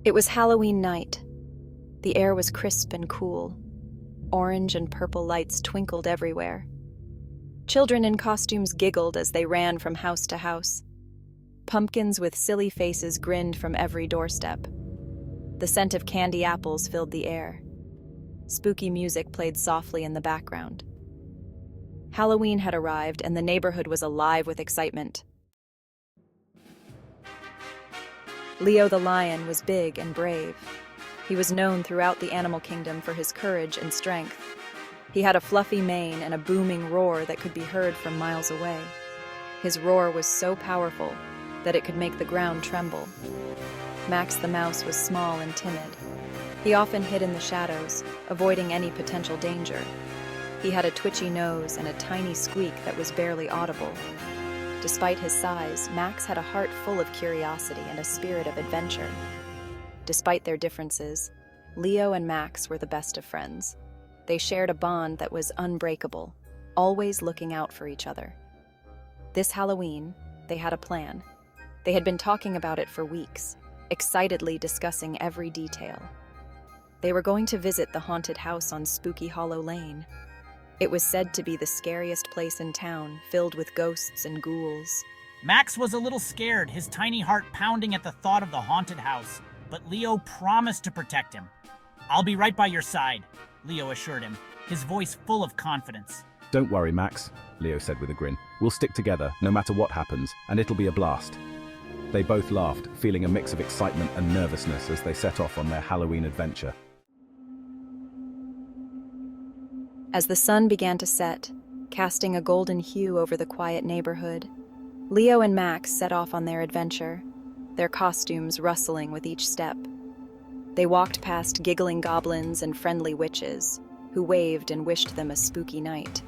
It was Halloween night. The air was crisp and cool. Orange and purple lights twinkled everywhere. Children in costumes giggled as they ran from house to house. Pumpkins with silly faces grinned from every doorstep. The scent of candy apples filled the air. Spooky music played softly in the background. Halloween had arrived, and the neighborhood was alive with excitement. Leo the lion was big and brave. He was known throughout the animal kingdom for his courage and strength. He had a fluffy mane and a booming roar that could be heard from miles away. His roar was so powerful that it could make the ground tremble. Max the mouse was small and timid. He often hid in the shadows, avoiding any potential danger. He had a twitchy nose and a tiny squeak that was barely audible. Despite his size, Max had a heart full of curiosity and a spirit of adventure. Despite their differences, Leo and Max were the best of friends. They shared a bond that was unbreakable, always looking out for each other. This Halloween, they had a plan. They had been talking about it for weeks, excitedly discussing every detail. They were going to visit the haunted house on Spooky Hollow Lane. It was said to be the scariest place in town, filled with ghosts and ghouls. Max was a little scared, his tiny heart pounding at the thought of the haunted house, but Leo promised to protect him. "I'll be right by your side," Leo assured him, his voice full of confidence. "Don't worry, Max," Leo said with a grin. "We'll stick together, no matter what happens, and it'll be a blast." They both laughed, feeling a mix of excitement and nervousness as they set off on their Halloween adventure. As the sun began to set, casting a golden hue over the quiet neighborhood, Leo and Max set off on their adventure, their costumes rustling with each step. They walked past giggling goblins and friendly witches, who waved and wished them a spooky night.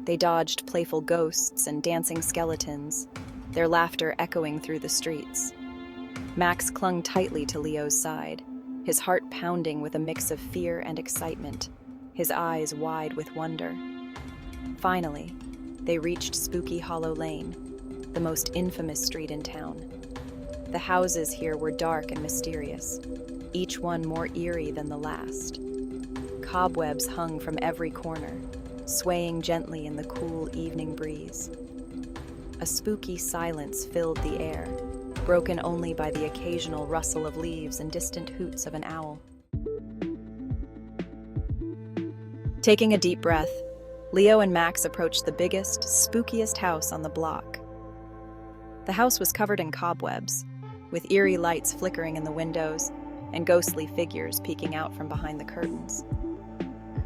They dodged playful ghosts and dancing skeletons, their laughter echoing through the streets. Max clung tightly to Leo's side, his heart pounding with a mix of fear and excitement, his eyes wide with wonder. Finally, they reached Spooky Hollow Lane, the most infamous street in town. The houses here were dark and mysterious, each one more eerie than the last. Cobwebs hung from every corner, swaying gently in the cool evening breeze. A spooky silence filled the air, broken only by the occasional rustle of leaves and distant hoots of an owl. Taking a deep breath, Leo and Max approached the biggest, spookiest house on the block. The house was covered in cobwebs, with eerie lights flickering in the windows and ghostly figures peeking out from behind the curtains.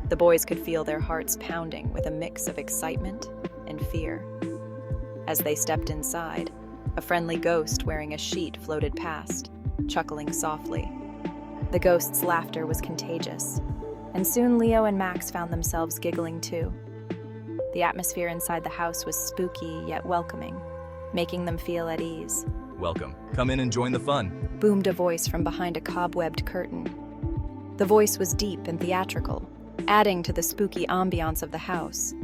The boys could feel their hearts pounding with a mix of excitement and fear. As they stepped inside, a friendly ghost wearing a sheet floated past, chuckling softly. The ghost's laughter was contagious, and soon Leo and Max found themselves giggling too. The atmosphere inside the house was spooky yet welcoming, making them feel at ease. "Welcome. Come in and join the fun," boomed a voice from behind a cobwebbed curtain. The voice was deep and theatrical, adding to the spooky ambiance of the house.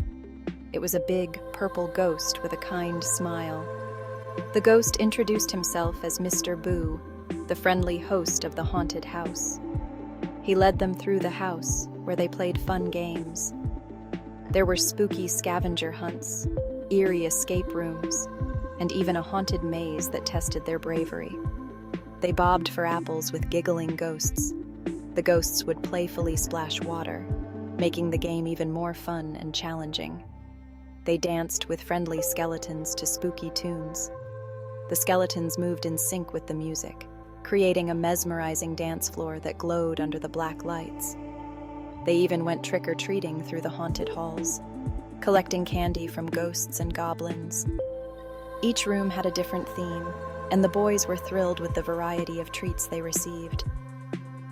It was a big, purple ghost with a kind smile. The ghost introduced himself as Mr. Boo, the friendly host of the haunted house. He led them through the house, where they played fun games. There were spooky scavenger hunts, eerie escape rooms, and even a haunted maze that tested their bravery. They bobbed for apples with giggling ghosts. The ghosts would playfully splash water, making the game even more fun and challenging. They danced with friendly skeletons to spooky tunes. The skeletons moved in sync with the music, creating a mesmerizing dance floor that glowed under the black lights. They even went trick-or-treating through the haunted halls, collecting candy from ghosts and goblins. Each room had a different theme, and the boys were thrilled with the variety of treats they received.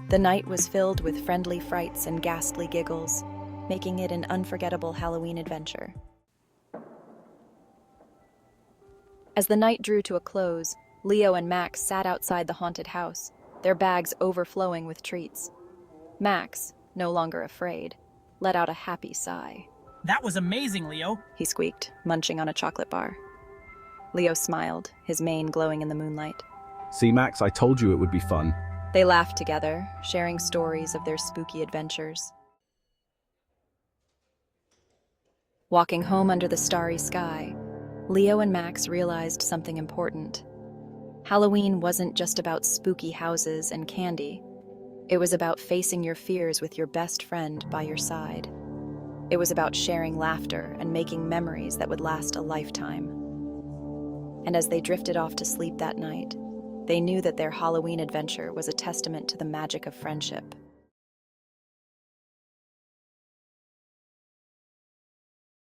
The night was filled with friendly frights and ghastly giggles, making it an unforgettable Halloween adventure. As the night drew to a close, Leo and Max sat outside the haunted house, their bags overflowing with treats. Max, no longer afraid, let out a happy sigh. "That was amazing, Leo," he squeaked, munching on a chocolate bar. Leo smiled, his mane glowing in the moonlight. "See, Max, I told you it would be fun." They laughed together, sharing stories of their spooky adventures. Walking home under the starry sky, Leo and Max realized something important. Halloween wasn't just about spooky houses and candy. It was about facing your fears with your best friend by your side. It was about sharing laughter and making memories that would last a lifetime. And as they drifted off to sleep that night, they knew that their Halloween adventure was a testament to the magic of friendship.